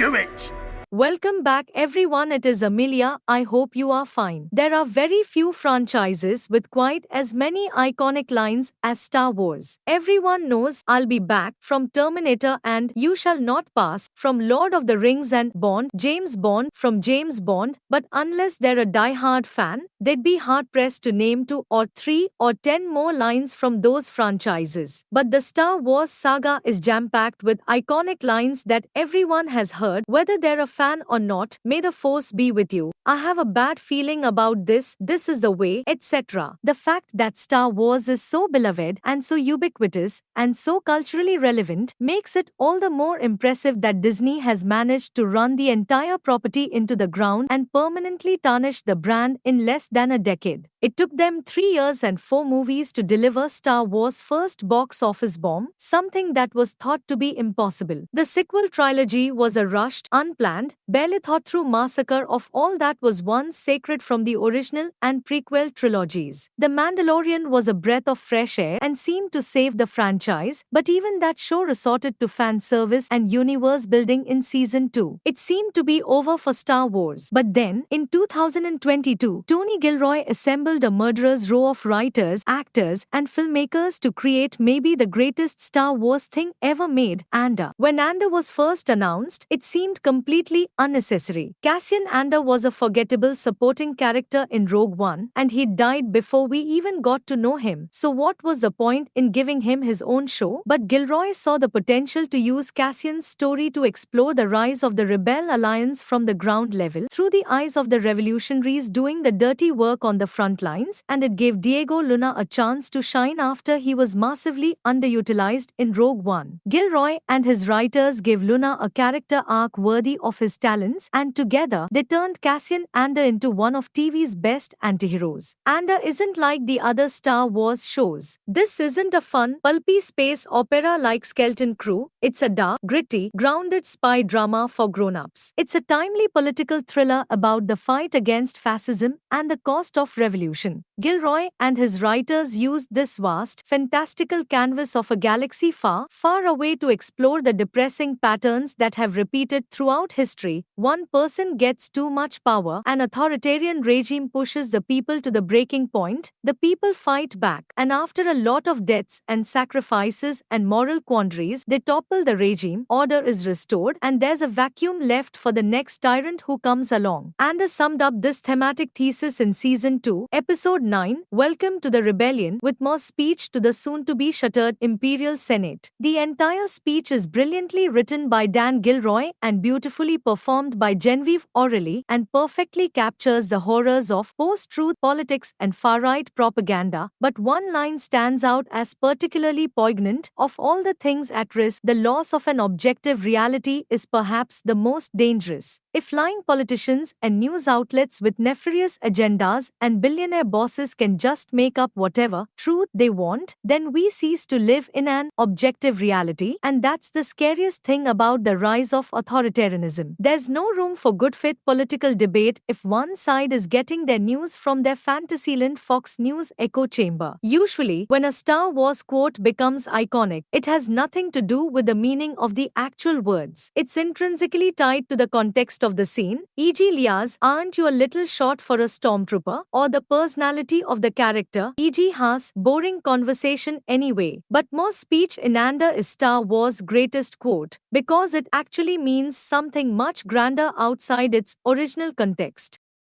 do it! Welcome back everyone, it is Amelia, I hope you are fine. There are very few franchises with quite as many iconic lines as Star Wars. Everyone knows I'll be back from Terminator and You Shall Not Pass from Lord of the Rings and Bond, James Bond from James Bond, but unless they're a die-hard fan, they'd be hard-pressed to name 2 or 3 or 10 more lines from those franchises. But the Star Wars saga is jam-packed with iconic lines that everyone has heard, whether they're a fan or not. May the force be with you. I have a bad feeling about this is the way, etc. The fact that Star Wars is so beloved and so ubiquitous and so culturally relevant makes it all the more impressive that Disney has managed to run the entire property into the ground and permanently tarnish the brand in less than a decade. It took them 3 years and 4 movies to deliver Star Wars' first box office bomb, something that was thought to be impossible. The sequel trilogy was a rushed, unplanned, barely thought through massacre of all that was once sacred from the original and prequel trilogies. The Mandalorian was a breath of fresh air and seemed to save the franchise, but even that show resorted to fan service and universe building in season 2. It seemed to be over for Star Wars. But then, in 2022, Tony Gilroy assembled a murderer's row of writers, actors, and filmmakers to create maybe the greatest Star Wars thing ever made, Andor. When Andor was first announced, it seemed completely unnecessary. Cassian Andor was a forgettable supporting character in Rogue One, and he died before we even got to know him. So what was the point in giving him his own show? But Gilroy saw the potential to use Cassian's story to explore the rise of the Rebel Alliance from the ground level, through the eyes of the revolutionaries doing the dirty work on the front lines, and it gave Diego Luna a chance to shine after he was massively underutilized in Rogue One. Gilroy and his writers gave Luna a character arc worthy of his talents, and together they turned Cassian Andor into one of TV's best antiheroes. Andor isn't like the other Star Wars shows. This isn't a fun, pulpy space opera like Skeleton Crew. It's a dark, gritty, grounded spy drama for grown-ups. It's a timely political thriller about the fight against fascism and the cost of revolution. Gilroy and his writers used this vast, fantastical canvas of a galaxy far, far away to explore the depressing patterns that have repeated throughout history. One person gets too much power, an authoritarian regime pushes the people to the breaking point, the people fight back, and after a lot of deaths and sacrifices and moral quandaries, they topple the regime, order is restored, and there's a vacuum left for the next tyrant who comes along. Andor summed up this thematic thesis in Season 2, Episode 9, Welcome to the Rebellion, with Mos' speech to the soon-to-be shuttered Imperial Senate. The entire speech is brilliantly written by Dan Gilroy and beautifully performed by Genevieve O'Reilly, and perfectly captures the horrors of post-truth politics and far-right propaganda. But one line stands out as particularly poignant: of all the things at risk, the loss of an objective reality is perhaps the most dangerous. If lying politicians and news outlets with nefarious agendas and billionaire bosses can just make up whatever truth they want, then we cease to live in an objective reality, and that's the scariest thing about the rise of authoritarianism. There's no room for good faith political debate if one side is getting their news from their Fantasyland Fox News echo chamber. Usually, when a Star Wars quote becomes iconic, it has nothing to do with the meaning of the actual words. It's intrinsically tied to the context of the scene, e.g. Liaz, aren't you a little short for a stormtrooper? Or the personality of the character, e.g. Haas, boring conversation anyway. But Mos' speech in Andor is Star Wars' greatest quote, because it actually means something much grander outside its original context.